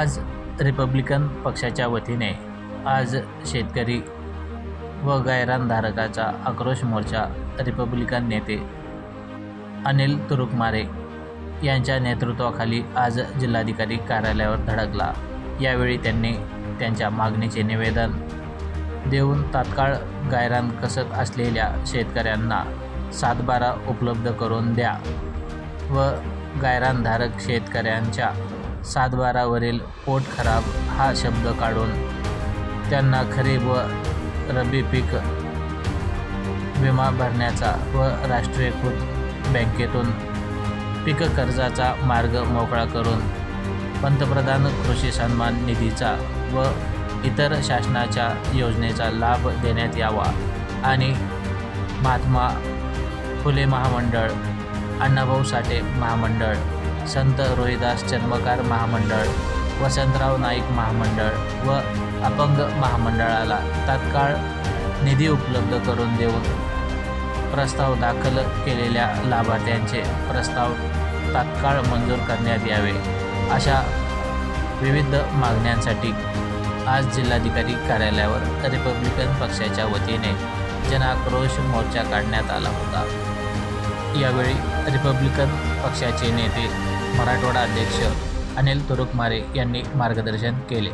आज रिपब्लिकन पक्षाच्या वतीने आज शेतकरी व गायरानधारकाचा आक्रोश मोर्चा रिपब्लिकन नेते अनिल तुरुकमारे यांच्या नेतृत्वाखाली आज जिल्हाधिकारी कार्यालयावर धडकला। यावेळी त्यांनी त्यांच्या मागणीचे निवेदन देऊन तात्काळ गायरान कसत असलेल्या शेतकऱ्यांना 7/12 उपलब्ध करून द्या व गायरानधारक शेतकऱ्यांच्या 7/12 वरील पोट खराब हा शब्द काढून त्यांना खरीप व रब्बी पीक विमा भरण्याचा व राष्ट्रीयकृत बँकेतून पीक कर्जाचा मार्ग मोकळा करून पंतप्रधान कृषी सन्मान निधीचा व इतर शासनाच्या योजनेचा लाभ देण्यात यावा आणि महात्मा फुले महामंडळ, अण्णाभाऊ साठे महामंडळ, संत रोहिदास चर्मकार महामंडळ, वसंतराव नाईक महामंडळ व अपंग महामंडळाला तात्काळ निधी उपलब्ध करून देऊन प्रस्ताव दाखल केलेल्या लाभार्थ्यांचे प्रस्ताव तात्काळ मंजूर करण्यात यावे, अशा विविध मागण्यांसाठी आज जिल्हाधिकारी कार्यालयावर रिपब्लिकन पक्षाच्या वतीने जनाक्रोश मोर्चा काढण्यात आला होता। यावेळी रिपब्लिकन पक्षाचे नेते मराठवाडा अध्यक्ष अनिल तुरुकमारे यांनी मार्गदर्शन केले।